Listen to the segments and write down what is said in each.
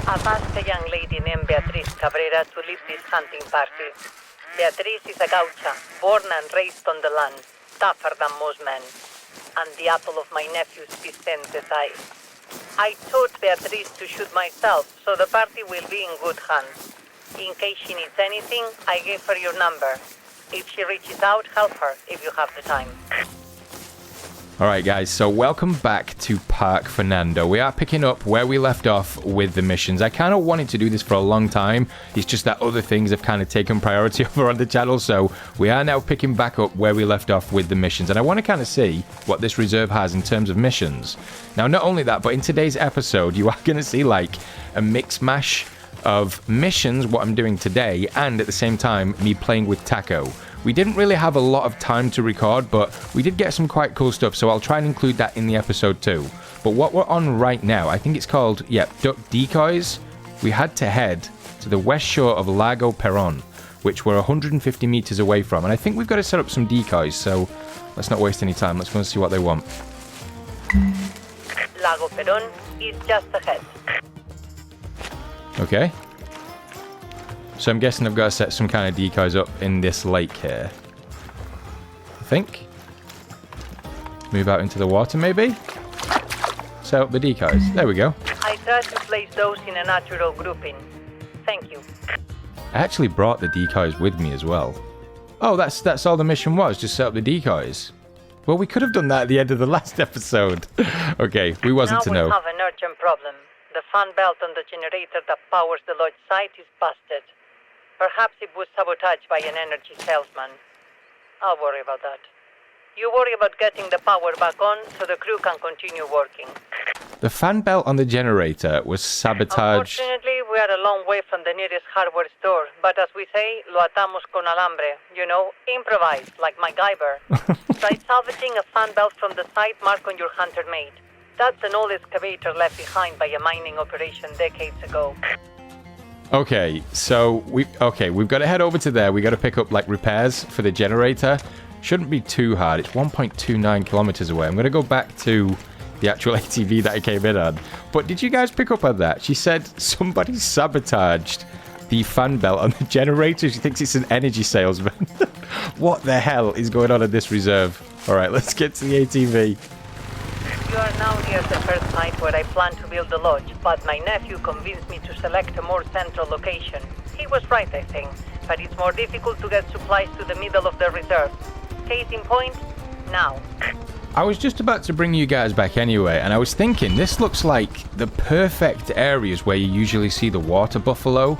I've asked a young lady named Beatriz Cabrera to lead this hunting party. Beatriz is a gaucha, born and raised on the land, tougher than most men, and the apple of my nephew's Vicente's eye. I taught Beatriz to shoot myself, so the party will be in good hands. In case she needs anything, I gave her your number. If she reaches out, help her if you have the time. Alright guys, so welcome back to Parque Fernando. We are picking up where we left off with the missions. I kind of wanted to do this for a long time. It's just that other things have kind of taken priority over on the channel. So we are now picking back up where we left off with the missions. And I want to kind of see what this reserve has in terms of missions. Now, not only that, but in today's episode, you are going to see like a mix mash of missions, what I'm doing today, and at the same time, me playing with Taco. We didn't really have a lot of time to record, but we did get some quite cool stuff, so I'll try and include that in the episode too. But what we're on right now, I think it's called, duck decoys. We had to head to the west shore of Lago Peron, which we're 150 meters away from, and I think we've got to set up some decoys, so let's not waste any time. Let's go and see what they want. Lago Peron is just ahead. Okay. So I'm guessing I've got to set some kind of decoys up in this lake here. I think. Move out into the water, maybe? Set up the decoys. There we go. I tried to place those in a natural grouping. Thank you. I actually brought the decoys with me as well. Oh, that's all the mission was, just set up the decoys. Well, we could have done that at the end of the last episode. Okay, we wasn't to know. Now we have an urgent problem. The fan belt on the generator that powers the lodge site is busted. Perhaps it was sabotaged by an energy salesman. I'll worry about that. You worry about getting the power back on so the crew can continue working. The fan belt on the generator was sabotaged. Unfortunately, we are a long way from the nearest hardware store, but as we say, lo atamos con alambre. You know, improvise, like MacGyver. Try salvaging a fan belt from the site marked on your hunter mate. That's an old excavator left behind by a mining operation decades ago. Okay, so we've got to head over to there. We got to pick up like repairs for the generator. Shouldn't be too hard. It's 1.29 kilometers away. I'm going to go back to the actual ATV that I came in on. But did you guys pick up on that? She said somebody sabotaged the fan belt on the generator. She thinks it's an energy salesman. What the hell is going on in this reserve? All right, let's get to the ATV. You are now near the first site where I plan to build the lodge, but my nephew convinced me to select a more central location. He was right, I think, but it's more difficult to get supplies to the middle of the reserve. Case in point, now. I was just about to bring you guys back anyway, and I was thinking this looks like the perfect areas where you usually see the water buffalo.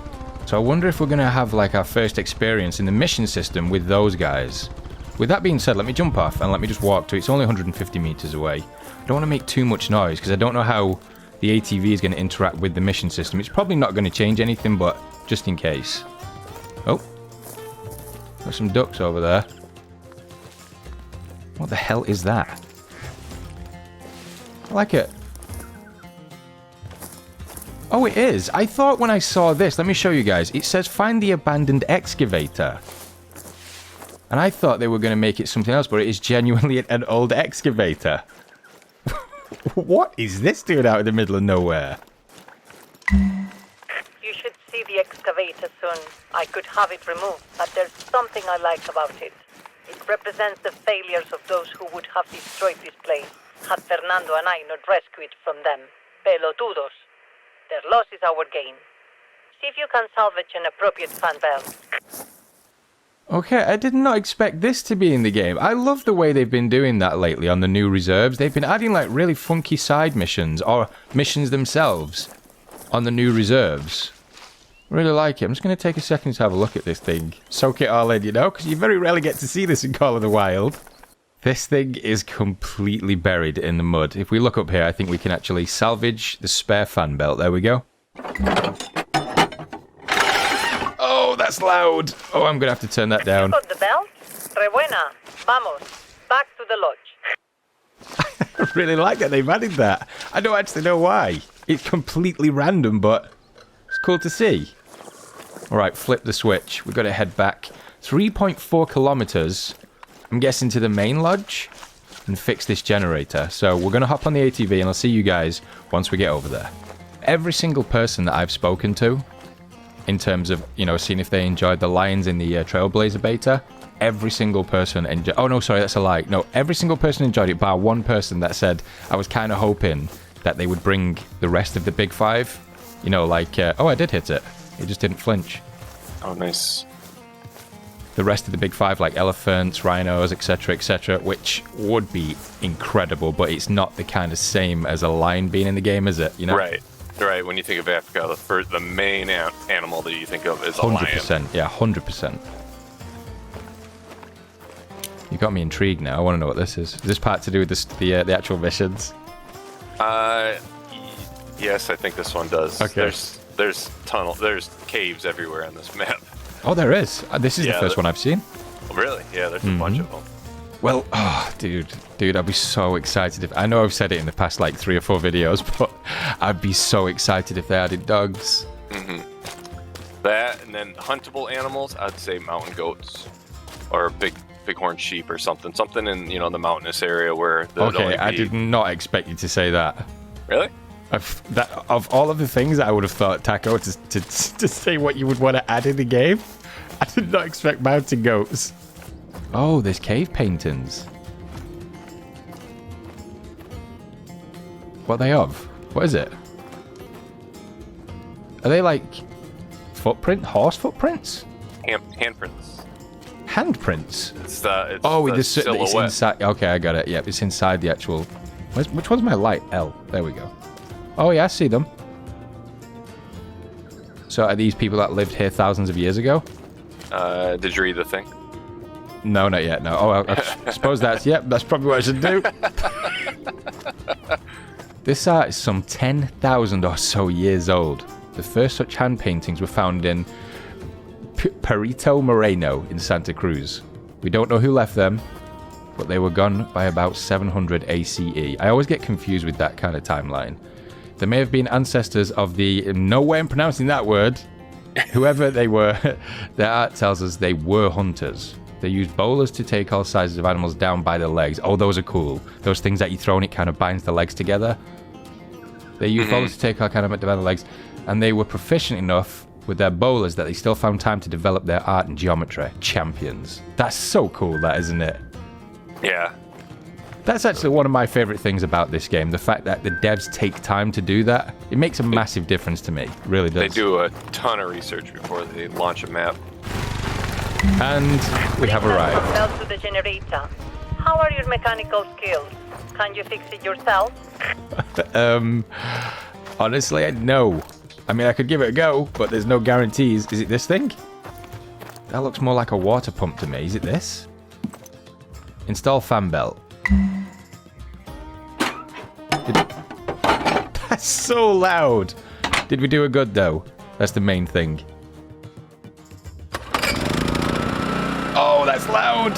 So I wonder if we're going to have like our first experience in the mission system with those guys. With that being said, let me jump off and let me just walk to it. It's only 150 meters away. I don't want to make too much noise because I don't know how the ATV is going to interact with the mission system. It's probably not going to change anything, but just in case. Oh. Got some ducks over there. What the hell is that? I like it. Oh, it is. I thought when I saw this, let me show you guys. It says find the abandoned excavator. And I thought they were going to make it something else, but it is genuinely an old excavator. What is this doing out in the middle of nowhere? You should see the excavator soon. I could have it removed, but there's something I like about it. It represents the failures of those who would have destroyed this place, had Fernando and I not rescued it from them. Pelotudos. Their loss is our gain. See if you can salvage an appropriate fan belt. Okay, I did not expect this to be in the game. I love the way they've been doing that lately on the new reserves. They've been adding like really funky side missions or missions themselves on the new reserves. Really like it. I'm just going to take a second to have a look at this thing. Soak it all in, you know, because you very rarely get to see this in Call of the Wild. This thing is completely buried in the mud. If we look up here, I think we can actually salvage the spare fan belt. There we go. Oh, that's loud. Oh, I'm going to have to turn that down. You got the belt? Re buena. Vamos. Back to the lodge. I really like that they've added that. I don't actually know why. It's completely random, but it's cool to see. All right, flip the switch. We've got to head back 3.4 kilometers, I'm guessing, to the main lodge and fix this generator. So we're going to hop on the ATV and I'll see you guys once we get over there. every single person that I've spoken to, in terms of, you know, seeing if they enjoyed the lions in the Trailblazer beta, every single person enjoyed... Oh, no, sorry, that's a lie. No, every single person enjoyed it, bar one person that said, I was kind of hoping that they would bring the rest of the big five. You know, like, oh, I did hit it. It just didn't flinch. Oh, nice. The rest of the big five, like elephants, rhinos, etc., which would be incredible, but it's not the kind of same as a lion being in the game, is it? You know? Right. When you think of Africa, the main animal that you think of is a 100%, lion. yeah, 100%. You got me intrigued now. I want to know what this is. Is this part to do with the actual missions? Yes, I think this one does. Okay. There's caves everywhere on this map. Oh, there is. This is the first one I've seen. Really? Yeah, there's a bunch of them. Well, oh, dude, I'd be so excited if... I know I've said it in the past, like, 3 or 4 videos, but I'd be so excited if they added dogs. Mm-hmm. That, and then huntable animals, I'd say mountain goats. Or bighorn sheep or something. Something in, you know, the mountainous area where... Okay, I did not expect you to say that. Really? Of all of the things that I would have thought, Taco, to say what you would want to add in the game, I did not expect mountain goats. Oh, there's cave paintings. What are they of? What is it? Are they like horse footprints? Handprints. Handprints? It's the silhouette. It's inside. Okay, I got it. Yep, it's inside the actual... Which one's my light? L. There we go. Oh, yeah, I see them. So are these people that lived here thousands of years ago? Did you read the thing? No, not yet. No. Oh, I suppose that's... Yep, that's probably what I should do. This art is some 10,000 or so years old. The first such hand paintings were found in Perito Moreno in Santa Cruz. We don't know who left them, but they were gone by about 700 ACE. I always get confused with that kind of timeline. They may have been ancestors of the... No way I'm pronouncing that word. Whoever they were, their art tells us they were hunters. They used bowlers to take all sizes of animals down by the legs. Oh, those are cool. Those things that you throw and it kind of binds the legs together. They used bowlers to take all kind of down the legs. And they were proficient enough with their bowlers that they still found time to develop their art and geometry. Champions. That's so cool, that, isn't it? Yeah. That's actually one of my favorite things about this game. The fact that the devs take time to do that. It makes a massive difference to me. It really does. They do a ton of research before they launch a map. And we have arrived. To the generator. How are your mechanical skills? Can you fix it yourself? Honestly, no. I mean, I could give it a go, but there's no guarantees. Is it this thing? That looks more like a water pump to me. Is it this? Install fan belt. That's so loud. Did we do it good, though? That's the main thing. Oh, that's loud.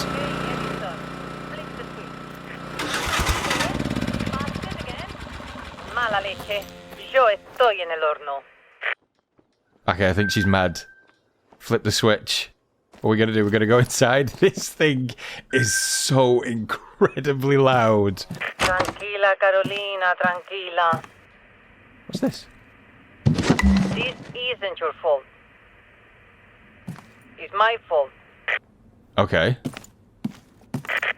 Mala leche. Yo estoy en el horno. Okay, I think she's mad. Flip the switch. What are we going to do? We're going to go inside. This thing is so incredibly loud. Tranquila, Carolina, tranquila. What's this? This isn't your fault. It's my fault. Okay.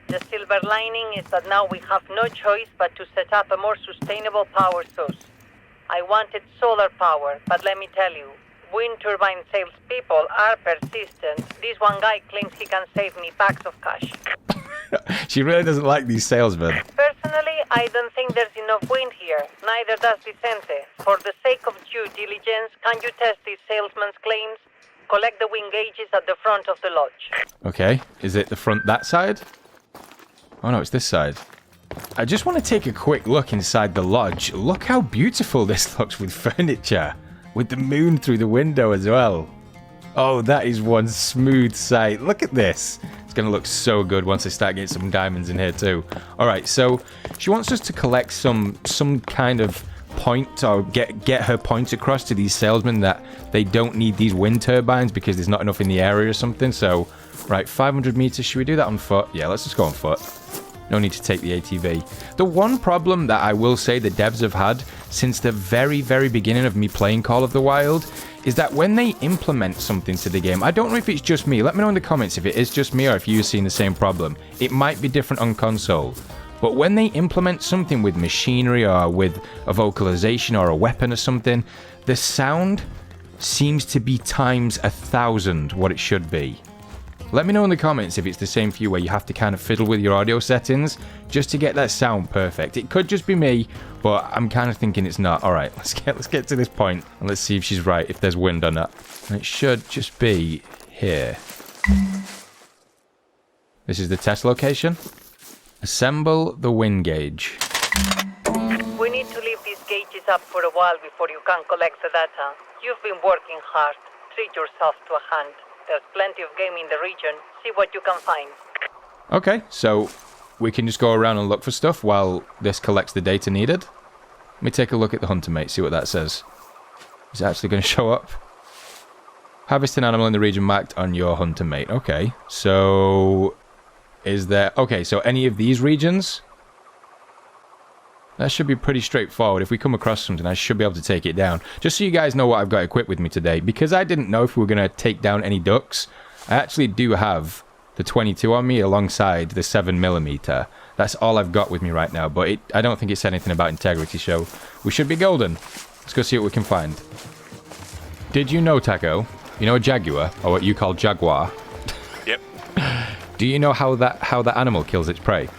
The silver lining is that now we have no choice but to set up a more sustainable power source. I wanted solar power, but let me tell you, wind turbine salespeople are persistent. This one guy claims he can save me bags of cash. She really doesn't like these salesmen. Personally, I don't think there's enough wind here. Neither does Vicente. For the sake of due diligence, can you test this salesman's claims? Collect the wind gauges at the front of the lodge. Okay. Is it the front that side? Oh no, it's this side. I just want to take a quick look inside the lodge. Look how beautiful this looks with furniture. With the moon through the window as well. Oh, that is one smooth sight. Look at this. It's going to look so good once I start getting some diamonds in here too. Alright, so she wants us to collect some kind of point or get her point across to these salesmen that they don't need these wind turbines because there's not enough in the area or something. So, right, 500 meters. Should we do that on foot? Yeah, let's just go on foot. No need to take the ATV. The one problem that I will say the devs have had since the very, very beginning of me playing Call of the Wild is that when they implement something to the game, I don't know if it's just me. Let me know in the comments if it is just me or if you've seen the same problem. It might be different on console. But when they implement something with machinery or with a vocalization or a weapon or something, the sound seems to be times 1,000 what it should be. Let me know in the comments if it's the same for you where you have to kind of fiddle with your audio settings just to get that sound perfect. It could just be me, but I'm kind of thinking it's not. Alright, let's get to this point and let's see if she's right, if there's wind or not. And it should just be here. This is the test location. Assemble the wind gauge. We need to leave these gauges up for a while before you can collect the data. You've been working hard. Treat yourself to a hand. There's plenty of game in the region. See what you can find. Okay, so we can just go around and look for stuff while this collects the data needed. Let me take a look at the hunter mate, see what that says. Is it actually going to show up? Harvest an animal in the region marked on your hunter mate. Okay, so is there... Okay, so any of these regions? That should be pretty straightforward. If we come across something, I should be able to take it down. Just so you guys know what I've got equipped with me today. Because I didn't know if we were going to take down any ducks, I actually do have the 22 on me alongside the 7mm. That's all I've got with me right now. But I don't think it said anything about integrity, so we should be golden. Let's go see what we can find. Did you know, Taco? You know a jaguar, or what you call jaguar? Yep. Do you know how that animal kills its prey?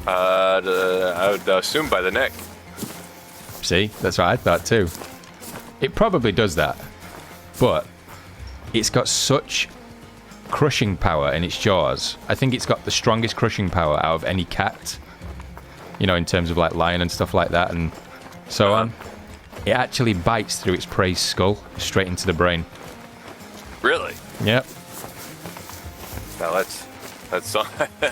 I would assume by the neck. See, that's what I thought too. It probably does that, but it's got such crushing power in its jaws. I think it's got the strongest crushing power out of any cat. You know, in terms of like lion and stuff like that and so on. It actually bites through its prey's skull straight into the brain. Really? Yep. Now that's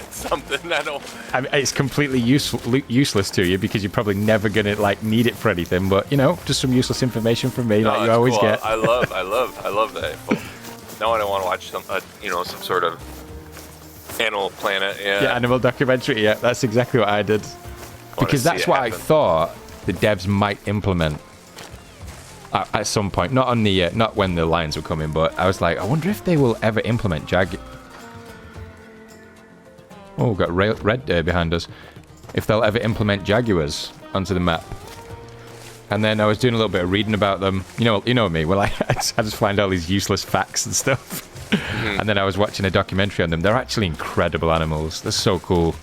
something I don't... I mean, it's completely useless to you because you're probably never going to like need it for anything, but you know, just some useless information from me that you always cool. get. I love that. Now I don't want to watch some sort of Animal Planet. Yeah, animal documentary. Yeah, that's exactly what I did. Because that's what I thought the devs might implement at some point. Not on the not when the lions were coming, but I was like, I wonder if they will ever implement Oh, we've got red behind us. If they'll ever implement jaguars onto the map. And then I was doing a little bit of reading about them. You know me. Well, I just find all these useless facts and stuff. Mm-hmm. And then I was watching a documentary on them. They're actually incredible animals. They're so cool.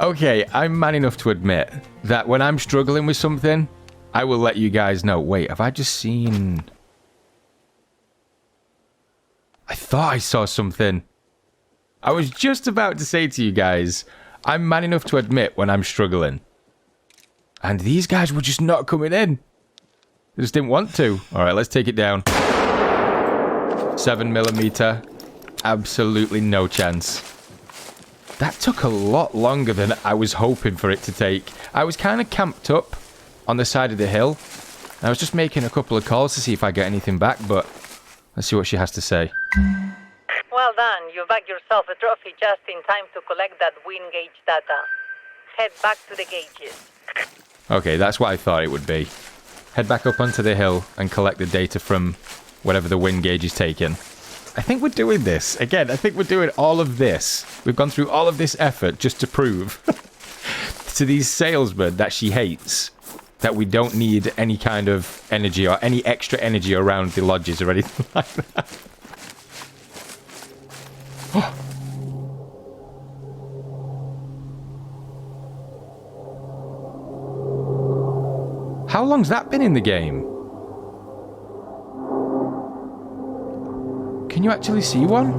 Okay, I'm man enough to admit that when I'm struggling with something, I will let you guys know. Wait, have I just seen... I thought I saw something. I was just about to say to you guys, I'm man enough to admit when I'm struggling. And these guys were just not coming in. They just didn't want to. Alright, let's take it down. 7mm. Absolutely no chance. That took a lot longer than I was hoping for it to take. I was kind of camped up on the side of the hill. And I was just making a couple of calls to see if I get anything back, but let's see what she has to say. Well done. You bagged yourself a trophy just in time to collect that wind gauge data. Head back to the gauges. Okay, that's what I thought it would be. Head back up onto the hill and collect the data from whatever the wind gauge is taking. I think we're doing this. Again, I think we're doing all of this. We've gone through all of this effort just to prove to these salesmen that she hates that we don't need any kind of energy or any extra energy around the lodges or anything like that. How long's that been in the game? Can you actually see one?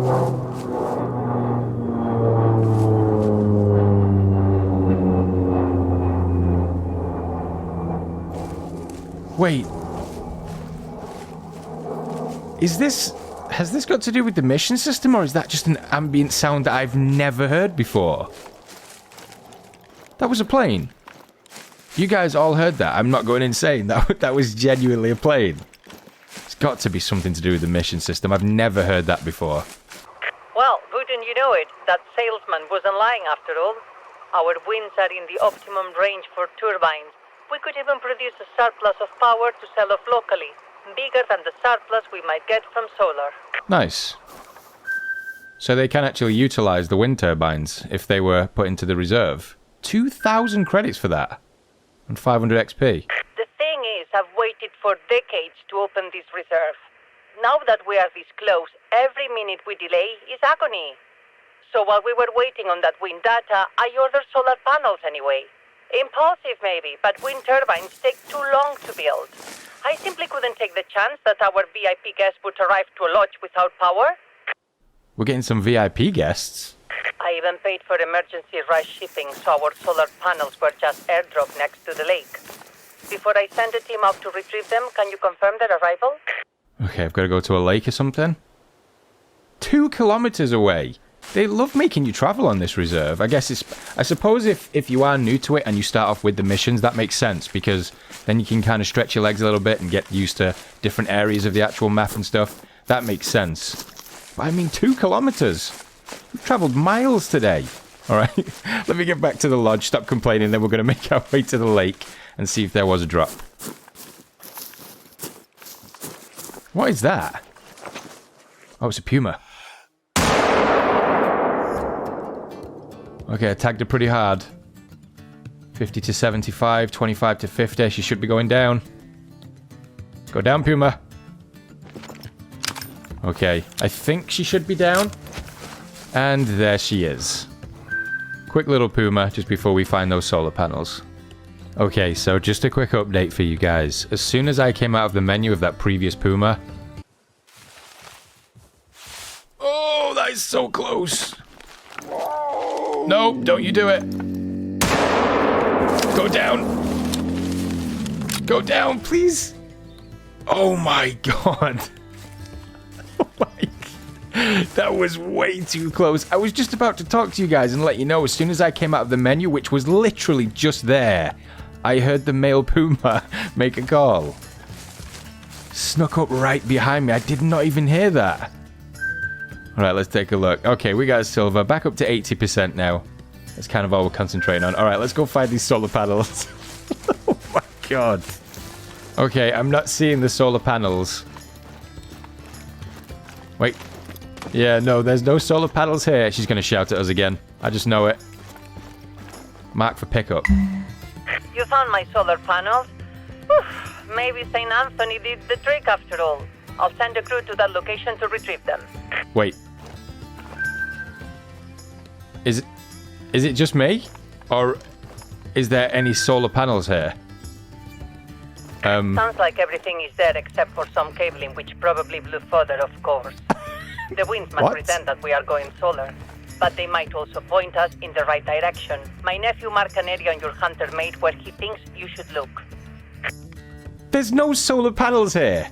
Wait. Has this got to do with the mission system, or is that just an ambient sound that I've never heard before? That was a plane. You guys all heard that. I'm not going insane. That was genuinely a plane. It's got to be something to do with the mission system. I've never heard that before. Well, good Wouldn't you know it, that salesman wasn't lying after all. Our winds are in the optimum range for turbines. We could even produce a surplus of power to sell off locally, bigger than the surplus we might get from solar. Nice. So they can actually utilize the wind turbines if they were put into the reserve. 2,000 credits for that. And 500 XP. The thing is, I've waited for decades to open this reserve. Now that we are this close, every minute we delay is agony. So while we were waiting on that wind data, I ordered solar panels anyway. Impulsive maybe, but wind turbines take too long to build. I simply couldn't take the chance that our VIP guests would arrive to a lodge without power. We're getting some VIP guests. I even paid for emergency rush shipping, so our solar panels were just airdropped next to the lake. Before I send a team out to retrieve them, can you confirm their arrival? Okay, I've got to go to a lake or something. 2 kilometers away. They love making you travel on this reserve. I guess I suppose if you are new to it and you start off with the missions, that makes sense, because then you can kind of stretch your legs a little bit and get used to different areas of the actual map and stuff. That makes sense. But I mean, 2 kilometers. We've travelled miles today. Alright, let me get back to the lodge, stop complaining, then we're going to make our way to the lake and see if there was a drop. What is that? Oh, it's a puma. Okay, I tagged her pretty hard. 50 to 75, 25 to 50. She should be going down. Go down, puma. Okay, I think she should be down. And there she is. Quick little puma just before we find those solar panels. Okay, so just a quick update for you guys. As soon as I came out of the menu of that previous puma... Oh, that is so close. No, don't you do it. Go down. Go down, please. Oh my god. Oh my. That was way too close. I was just about to talk to you guys and let you know as soon as I came out of the menu, which was literally just there, I heard the male puma make a call. Snuck up right behind me. I did not even hear that. Alright, let's take a look. Okay, we got silver. Back up to 80% now. That's kind of all we're concentrating on. Alright, let's go find these solar panels. Oh my god. Okay, I'm not seeing the solar panels. Wait. Yeah, no, there's no solar panels here. She's going to shout at us again. I just know it. Mark for pickup. You found my solar panels? Whew, maybe St. Anthony did the trick after all. I'll send a crew to that location to retrieve them. Wait. Is it just me? Or is there any solar panels here? Sounds like everything is there except for some cabling which probably blew further, of course. The winds must pretend that we are going solar, but they might also point us in the right direction. My nephew marked an area on your hunter mate where he thinks you should look. There's no solar panels here.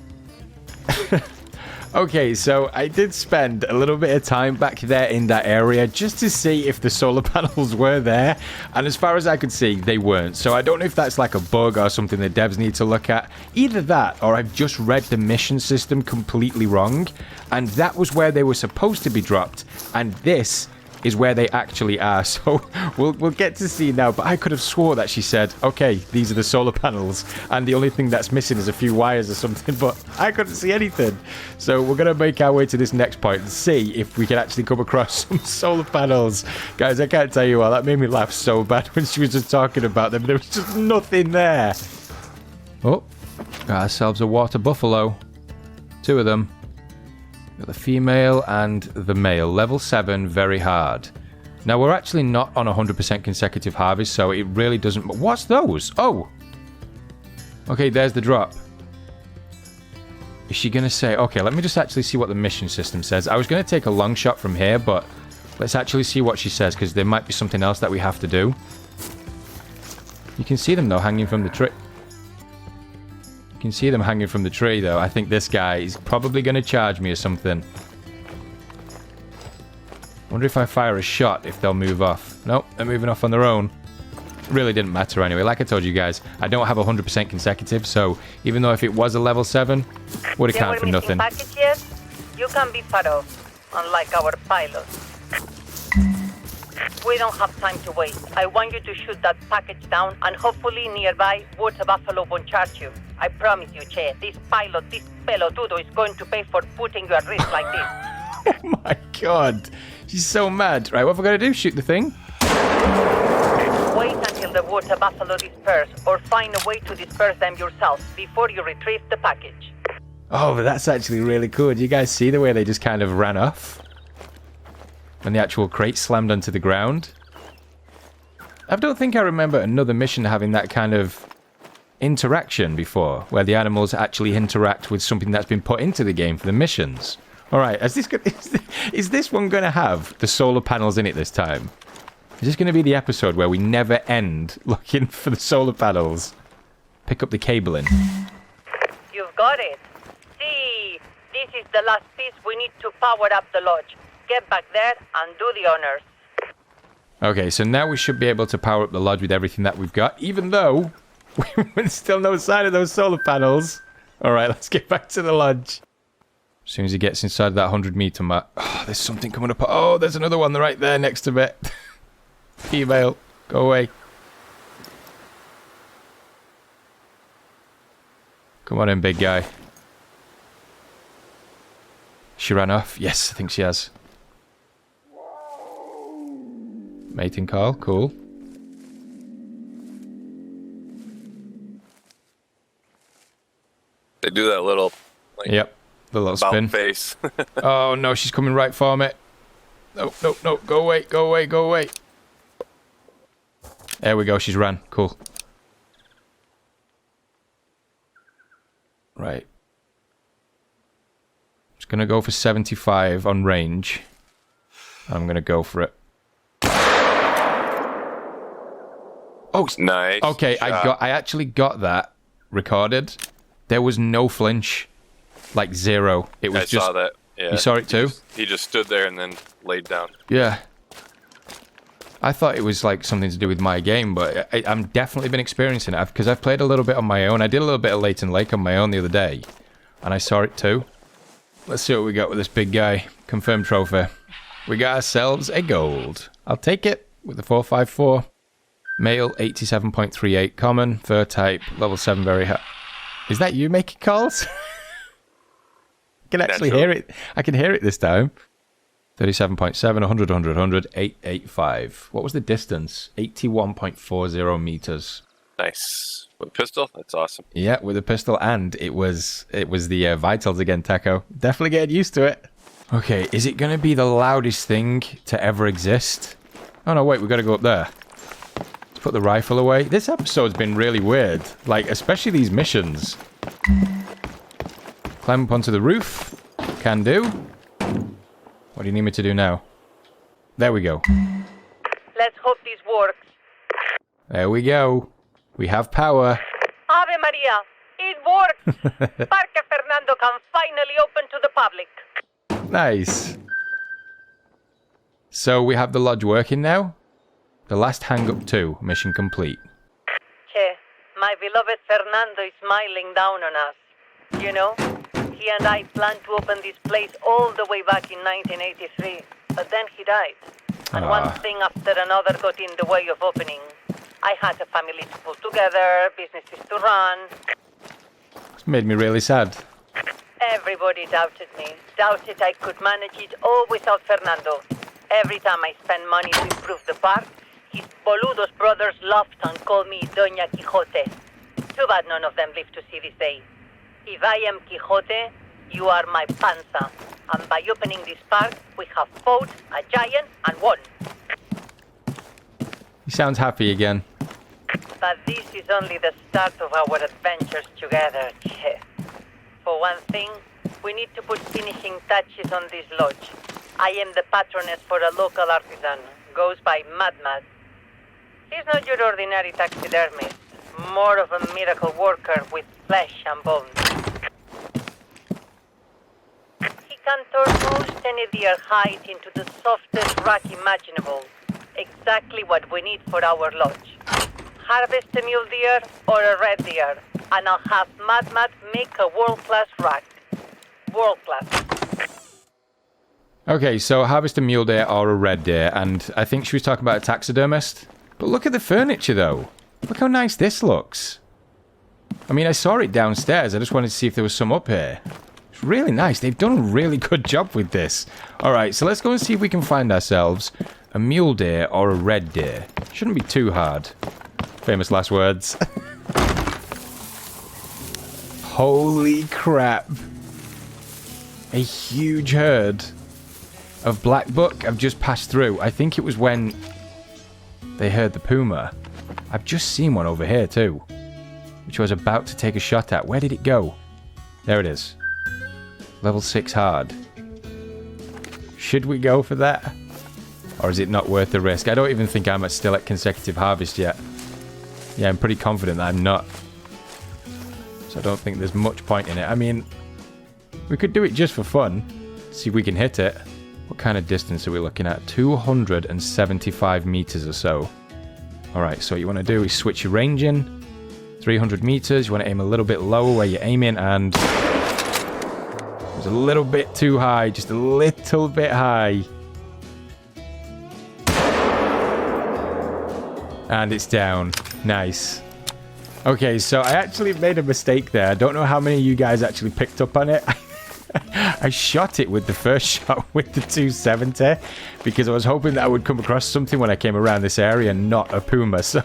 Okay, so I did spend a little bit of time back there in that area just to see if the solar panels were there, and as far as I could see, they weren't. So I don't know if that's like a bug or something the devs need to look at. Either that, or I've just read the mission system completely wrong, and that was where they were supposed to be dropped, and this is where they actually are. So we'll get to see now, but I could have swore that she said, okay, these are the solar panels, and the only thing that's missing is a few wires or something, but I couldn't see anything. So we're going to make our way to this next point and see if we can actually come across some solar panels. Guys, I can't tell you what, that made me laugh so bad when she was just talking about them. There was just nothing there. Oh, got ourselves a water buffalo. 2 of them. Got the female and the male. Level 7, very hard. Now, we're actually not on 100% consecutive harvest, so it really doesn't... What's those? Oh! Okay, there's the drop. Is she going to say... Okay, let me just actually see what the mission system says. I was going to take a long shot from here, but let's actually see what she says, because there might be something else that we have to do. You can see them, though, hanging from the tree. You can see them hanging from the tree, though. I think this guy is probably going to charge me or something. Wonder if I fire a shot, if they'll move off. Nope, they're moving off on their own. It really didn't matter anyway. Like I told you guys, I don't have 100% consecutive, so even though if it was a level 7, would have counted for nothing. Package yet? You can be far off, unlike our pilots. We don't have time to waste. I want you to shoot that package down, and hopefully nearby, Water Buffalo won't charge you. I promise you, Che, this pilot, this pelotudo is going to pay for putting you at risk like this. Oh my god. She's so mad. Right, what have I got to do? Shoot the thing? Wait until the Water Buffalo disperse, or find a way to disperse them yourself before you retrieve the package. Oh, but that's actually really cool. Do you guys see the way they just kind of ran off? And the actual crate slammed onto the ground? I don't think I remember another mission having that kind of interaction before, where the animals actually interact with something that's been put into the game for the missions. Alright, is this one going to have the solar panels in it this time? Is this going to be the episode where we never end looking for the solar panels? Pick up the cabling. You've got it. See, this is the last piece we need to power up the lodge. Get back there and do the honors. Okay, so now we should be able to power up the lodge with everything that we've got, even though there's still no sign of those solar panels. Alright, let's get back to the lodge. As soon as he gets inside that 100-meter mark. Oh, there's something coming up. Oh, there's another one right there next to it. Female, go away. Come on in, big guy. She ran off. Yes, I think she has. Mating call, cool. They do that little, like, yep, the little spin. Face. Oh no, she's coming right for me. No, no, no, go away, go away, go away. There we go, she's ran. Cool. Right. Just gonna go for 75 on range. I'm gonna go for it. Oh, nice. Okay, shot. I actually got that recorded. There was no flinch, like zero. It was I saw that. Yeah. You saw it too? He just stood there and then laid down. Yeah. I thought it was like something to do with my game, but I'm definitely been experiencing it because I've played a little bit on my own. I did a little bit of Leighton Lake on my own the other day, and I saw it too. Let's see what we got with this big guy. Confirmed trophy. We got ourselves a gold. I'll take it with the 454. Male 87.38 common. Fur type level 7 very high. Is that you making calls? I can actually hear it. I can hear it this time. 37.7, 100, 100, 100, 885. What was the distance? 81.40 meters. Nice. With a pistol? That's awesome. Yeah, with a pistol, and it was the vitals again, Taco. Definitely getting used to it. Okay, is it going to be the loudest thing to ever exist? Oh no, wait, we've got to go up there. Let's put the rifle away. This episode's been really weird. Like, especially these missions. Climb up onto the roof. Can do. What do you need me to do now? There we go. Let's hope this works. There we go. We have power. Ave Maria, it works! Parque Fernando can finally open to the public. Nice. So we have the lodge working now? The last hang-up 2, mission complete. Che, my beloved Fernando is smiling down on us. You know, he and I planned to open this place all the way back in 1983, but then he died. And one thing after another got in the way of opening. I had a family to pull together, businesses to run. It's made me really sad. Everybody doubted me, doubted I could manage it all without Fernando. Every time I spent money to improve the park, his boludos brothers laughed and called me Doña Quixote. Too bad none of them live to see this day. If I am Quixote, you are my panza. And by opening this park, we have fought a giant and won. He sounds happy again. But this is only the start of our adventures together, Che. For one thing, we need to put finishing touches on this lodge. I am the patroness for a local artisan. Goes by Mad Mad. He's not your ordinary taxidermist. More of a miracle worker with flesh and bones. He can turn most any deer hide into the softest rack imaginable. Exactly what we need for our lodge. Harvest a mule deer or a red deer, and I'll have Mad Mad make a world-class rack. World-class. Okay, so harvest a mule deer or a red deer, and I think she was talking about a taxidermist. But look at the furniture, though. Look how nice this looks. I mean, I saw it downstairs. I just wanted to see if there was some up here. It's really nice. They've done a really good job with this. Alright, so let's go and see if we can find ourselves a mule deer or a red deer. Shouldn't be too hard. Famous last words. Holy crap. A huge herd of black buck have just passed through. I think it was when they heard the puma. I've just seen one over here too, which I was about to take a shot at. Where did it go? There it is. Level 6 hard. Should we go for that? Or is it not worth the risk? I don't even think I'm still at consecutive harvest yet. Yeah, I'm pretty confident that I'm not. So I don't think there's much point in it. I mean, we could do it just for fun. See if we can hit it. What kind of distance are we looking at? 275 meters or so. Alright, so what you want to do is switch your range in. 300 meters. You want to aim a little bit lower where you're aiming, and it was a little bit too high. Just a little bit high. And it's down. Nice. Okay, so I actually made a mistake there. I don't know how many of you guys actually picked up on it. I shot it with the first shot with the 270 because I was hoping that I would come across something when I came around this area, not a puma. So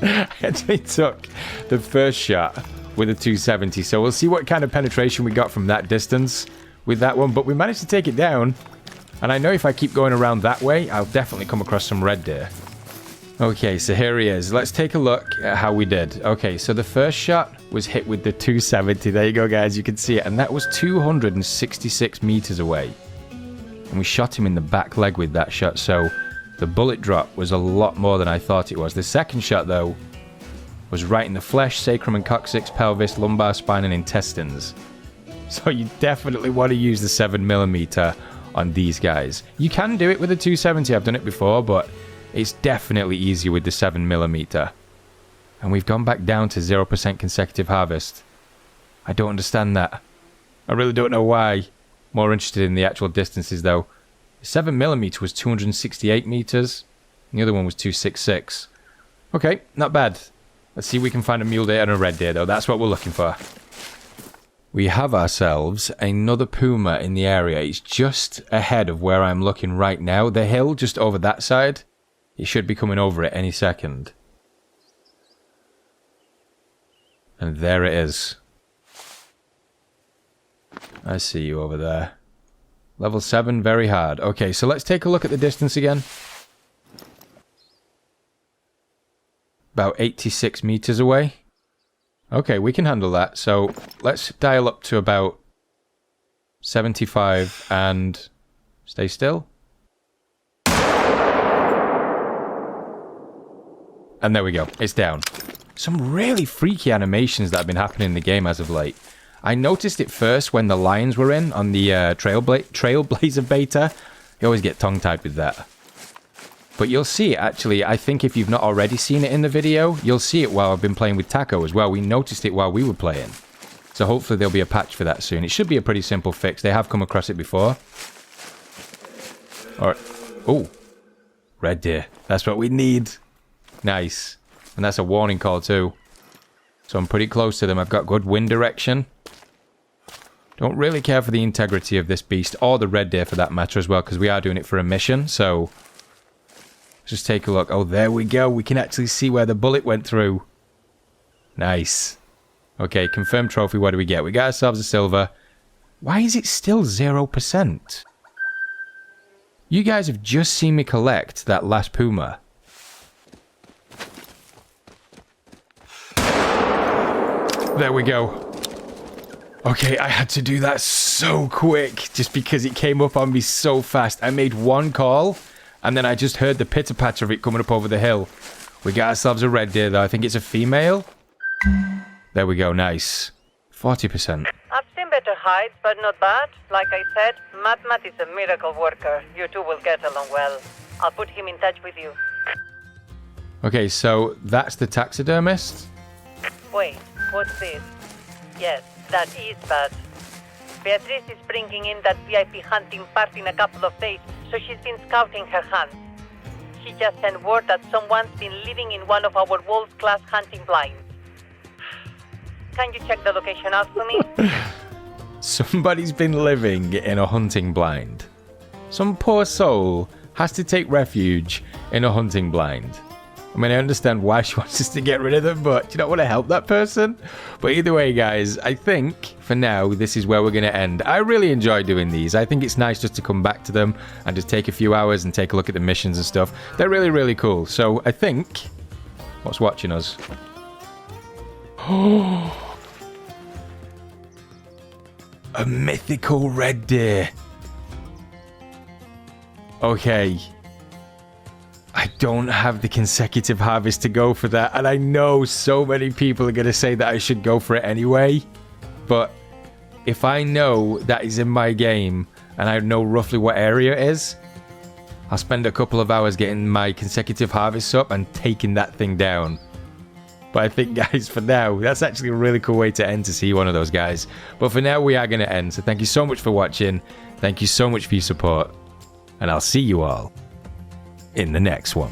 I actually took the first shot with a 270. So we'll see what kind of penetration we got from that distance with that one. But we managed to take it down. And I know if I keep going around that way, I'll definitely come across some red deer. Okay, so here he is. Let's take a look at how we did. Okay, so the first shot was hit with the 270. There you go, guys. You can see it. And that was 266 meters away. And we shot him in the back leg with that shot. So the bullet drop was a lot more than I thought it was. The second shot, though, was right in the flesh, sacrum and coccyx, pelvis, lumbar, spine, and intestines. So you definitely want to use the 7mm on these guys. You can do it with a 270. I've done it before, but it's definitely easier with the 7mm. And we've gone back down to 0% consecutive harvest. I don't understand that. I really don't know why. More interested in the actual distances, though. The 7mm was 268 meters. And the other one was 266. Okay, not bad. Let's see if we can find a mule deer and a red deer, though. That's what we're looking for. We have ourselves another puma in the area. It's just ahead of where I'm looking right now. The hill just over that side. It should be coming over it any second. And there it is. I see you over there. Level 7, very hard. Okay, so let's take a look at the distance again. About 86 meters away. Okay, we can handle that. So let's dial up to about 75 and stay still. And there we go. It's down. Some really freaky animations that have been happening in the game as of late. I noticed it first when the lions were in on the Trailblazer beta. You always get tongue-tied with that. But you'll see it, actually. I think if you've not already seen it in the video, you'll see it while I've been playing with Taco as well. We noticed it while we were playing. So hopefully there'll be a patch for that soon. It should be a pretty simple fix. They have come across it before. Alright. Oh. Red deer. That's what we need. Nice. And that's a warning call too. So I'm pretty close to them. I've got good wind direction. Don't really care for the integrity of this beast, or the red deer for that matter as well, because we are doing it for a mission. So let's just take a look. Oh, there we go. We can actually see where the bullet went through. Nice. Okay, confirmed trophy. What do we get? We got ourselves a silver. Why is it still 0%? You guys have just seen me collect that last puma. There we go. Okay, I had to do that so quick just because it came up on me so fast. I made one call and then I just heard the pitter-patter of it coming up over the hill. We got ourselves a red deer though. I think it's a female. There we go, nice. 40%. I've seen better hides, but not bad. Like I said, Matt is a miracle worker. You two will get along well. I'll put him in touch with you. Okay, so that's the taxidermist? Wait, what's this? Yes, that is bad. Beatrice is bringing in that VIP hunting party in a couple of days, so she's been scouting her hunts. She just sent word that someone's been living in one of our world-class hunting blinds. Can you check the location out for me? Somebody's been living in a hunting blind. Some poor soul has to take refuge in a hunting blind. I mean, I understand why she wants us to get rid of them, but you don't want to help that person. But either way, guys, I think for now, this is where we're going to end. I really enjoy doing these. I think it's nice just to come back to them and just take a few hours and take a look at the missions and stuff. They're really, really cool. So I think... What's watching us? Oh, a mythical red deer. Okay. I don't have the consecutive harvest to go for that, and I know so many people are going to say that I should go for it anyway, but if I know that is in my game, and I know roughly what area it is, I'll spend a couple of hours getting my consecutive harvests up and taking that thing down. But I think, guys, for now, that's actually a really cool way to end, to see one of those guys. But for now, we are going to end, so thank you so much for watching, thank you so much for your support, and I'll see you all in the next one.